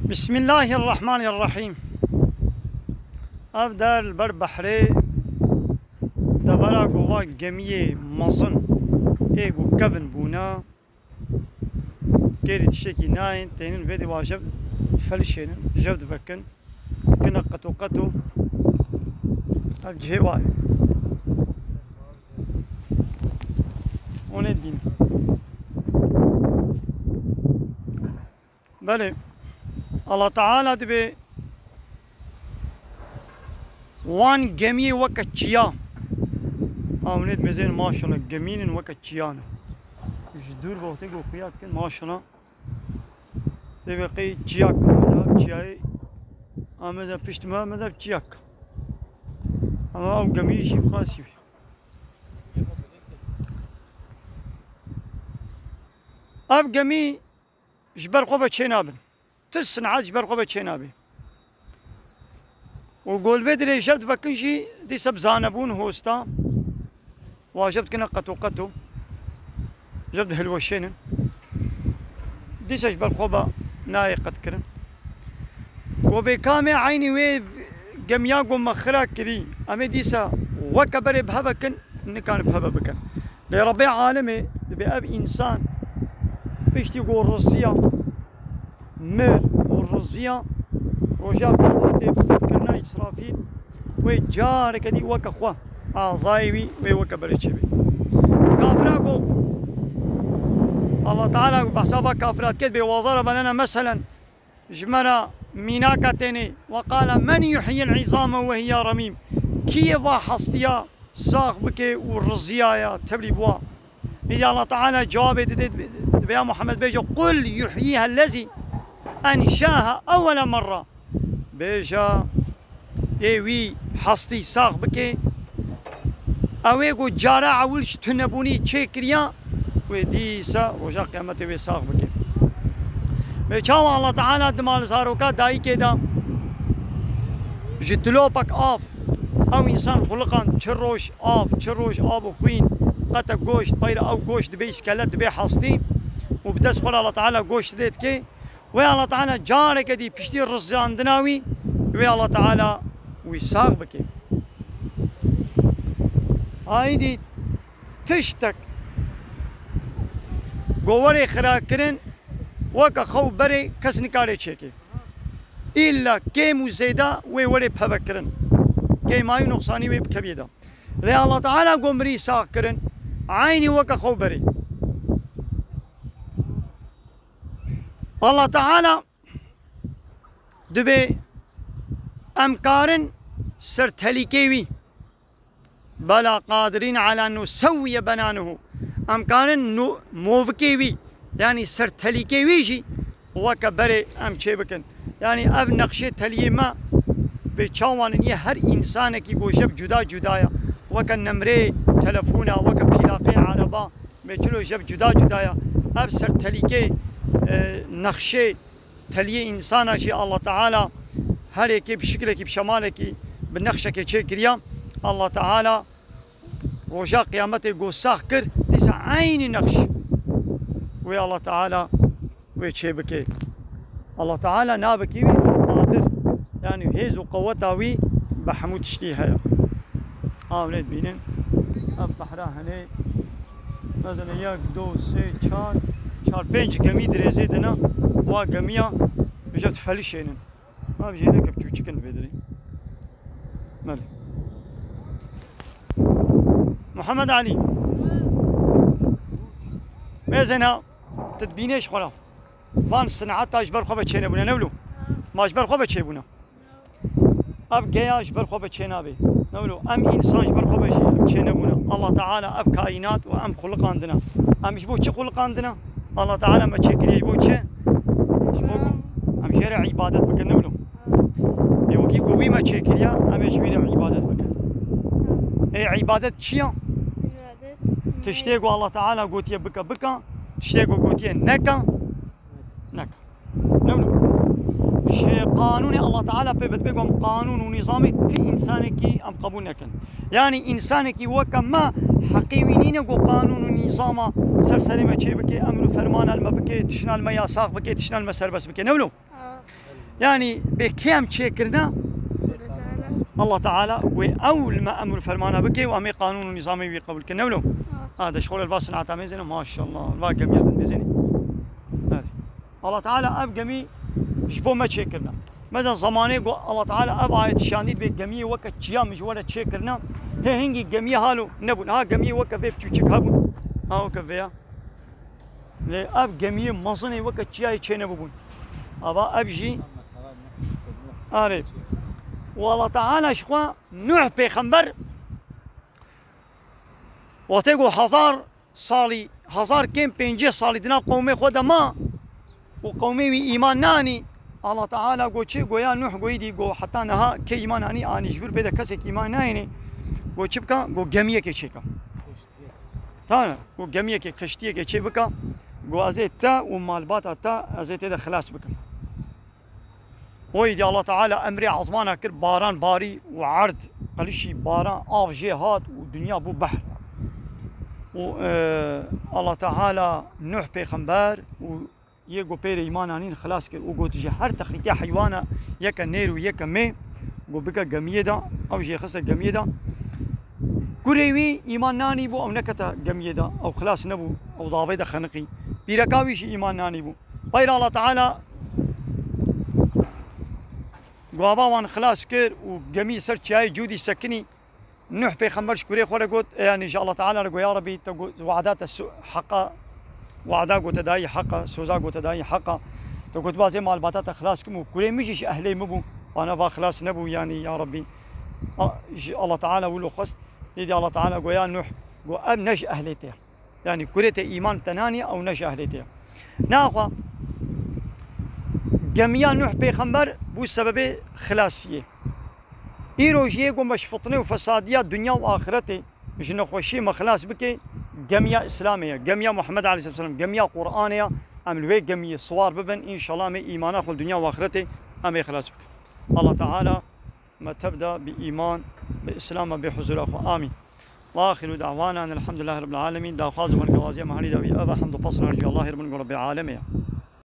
بسم الله الرحمن الرحيم. أبدأ البر بحري دبرا قوة جميع مصن إيجو كفن بونا كيري تشيكي ناين تينين فيدي واجب فلشين جود بكن كنا قطو الجهي واي وندين بله الله تعالى دبي وان جميع وقت چيا آمنيت مزين ما شاء الله جميل وقت چيانا دور بوقتي قو خيات كن ما شاء الله دبي قي چياك چياي آمزا پشت ما مزا چياك اما او جميل شي خاصي اب جميل جبر قوبة چينابن تسنعات جبر قوبة چينابي وقول بدري شفت بكنشي دي سب زانبون هوستا واجبت كنا قطو جبت هلوشين دي سجبر قوبة ناي قد كرن وبكامي عيني وي جمياقو مخرا كري امي ديسا وكبري بهبا كن نكان بهبا بكن لربي عالمي دبي اب انسان بيشتي قول رزيا مر والرزيا رجاء كرنا إسرافيل وجارك دي وكخوا أعضايوي وكبرتشبي كافراكو الله تعالى بحسابها كافرات كذب وضرب لنا مثلا جمنا ميناكتني وقال من يحيي العظام وهي رميم كيف حصتيا ساق بكي والرزيا تبلي بوا إذا الله تعالى جواب يا محمد بيجو قل يحييها الذي أنشاها أول مرة بيجا ايوي حصتي ساق بكي اويقو جارا عولش تنبوني تشيكريا وديسا رجا قيامته وي ساق بكي بيجاو الله تعالى دمال زاروكا داي كيدا جتلو بك آف او انسان خلقان تشروش آب وخوين قتا قوشت طيرة او قوشت دبي سكالات دبي حصتي وبدس خل الله تعالى قوشت ديت كي ويا الله تعالى جارك دي بشتي الرزان دناوي ويا الله تعالى ويساق بكي هايدي تشتك قواري خراكرن وكا خو بري كس نكاري تشيكي إلا كيمو زيدا ويوري بهبكرن كي مايو نقصاني وي بكبيدا ويا الله تعالى قمري ساقرن عيني وكا خو بري الله تعالى دبي أمكارن سرتليكيوي بلا قادرين على أن نسوي بنانه أمكارن موفكيوي يعني سرتليكيوي جي وكبري أم بكن يعني أب نقشة تليما بتشاوان إن هر إنسان كي جب جدا جدايا وكان نمري تلفونا وكان بلاقي عربا بيجلو جب جدا جدايا أب سرتليكي نقشة تلي إنسان شي الله تعالى هريكي بشكلك بشمالك بالنقشة كيشكريا الله تعالى رجاء قيامته جو ساخر تسع عين نقش ويا الله تعالى ويشبكي الله تعالى نابكي قادر يعني هيز وقوته وي بحمود تشتيها ولاد بينن بحرا هني مثلا ياك دو سي چار پنج گمی درزه دنا وا گمیا بجت فلشينن ما بجينا كبچو چكن بدري مال محمد علي مازنا تدبينيش خلا فان صناعات اجبر خو بچينه بنا نولو ما اجبر خو بچي بنا اب جيا اجبر خو بچينا بي نولو ام انسان اجبر خو بچينه بنا الله تعالى اب كائنات وام خلق عندنا ام يشبو چه خلق عندنا الله تعالى ما تشكل يبو چه يشبو ام شير عبادت بكن نولو يوكي قوي ما تشكل يا ام شوير عبادت بكن اي عبادت چيا تشتيقو الله تعالى قوتيه بكا تشتيقو قوتيه نكا نولو شيء قانوني الله تعالى بيقوم قانون ونظامي في انسانك ام قبول نكن يعني انسانك وكما حقيوينين قو قانون ونظام سرسري ما تشي بكي امر فرمان الما بكي تشنال ما يساق بكي تشنال ما سربس بكي نولو يعني بكام تشكرنا الله تعالى وأول ما أمر فرمانا بكي وأمي قانون ونظامي قبل كنا ولو هذا شغل الباص نعطى ميزنا ما شاء الله الباقي جميع ميزني الله تعالى أب جميع شبو ما تشكرنا مثلا زمانه الله تعالى أب آية شانديد بجميع وقت شيام مش ولا تشكرنا هي هنجي جميع هالو نبون ها جميع وقت في بتشوك هابون ها وقت فيها لأب جميع مصنع وقت شيء يشينا ببون أبا أبجي عارف والله تعالى شخوا نوح بيخمبر وتقول 1000 صالي 1000 كم 50 صالي دنا قومي خدا ما وقومي إيمان ناني الله تعالى قو شيء قو يا نوح قو يدي قو حتى نها كي إيمان ناني أني جبر بيدا كسك إيمان ناني قو شبكا قو جميع كي شيكا تانا قو جميع كي خشتيه كي شبكا قو أزيت تا ومالبات تا أزيت هذا خلاص بكم ويدي الله تعالى أمري عظمانا كر باران باري وعرض قلشي باران آف جهات ودنيا بو بحر الله تعالى نوح بيخمبر ويجو بير إيمانانين خلاص كر وقو تجي هر تخريطيا حيوانا يكا نير ويكا مي قو بكا جميدا أو جي خسر جميدا كوريوي إيمان ناني بو أو نكتا جميدا أو خلاص نبو أو ضابيدا خنقي بيركاويش إيمان ناني بو بير الله تعالى قوابا وان خلاص كر وجميع سر شاي جودي سكني نوح بيخمر شكوري خورا قلت يعني ان شاء الله تعالى رجو يا ربي وعدات حقا وعدا قلت داي حقا سوزا قلت داي حقا تقول بازي مال باتات خلاص كم كوري مجيش اهلي مبو وانا با خلاص نبو يعني يا ربي الله تعالى ولو خست يدي الله تعالى قو يا نوح قو اب نج اهليته يعني كوريته ايمان تناني او نج اهليته ناخوا جميع نوح بيخمبر بو سبب خلاصيه ايروجيه قوم باش فطنه وفساديات دنيا واخرته مش نخوشي ما خلاص بكي جميع اسلاميه جميع محمد عليه الصلاه والسلام جميع قرانيه عمل ويك جميع صوار ببن ان شاء الله من ايمانه في الدنيا واخرته ام خلاص بك الله تعالى ما تبدا بايمان باسلام بحضور اخو امين واخر دعوانا ان الحمد لله رب العالمين دا خاز من قوازي مهني دا ابا حمد فصل الله رب العالمين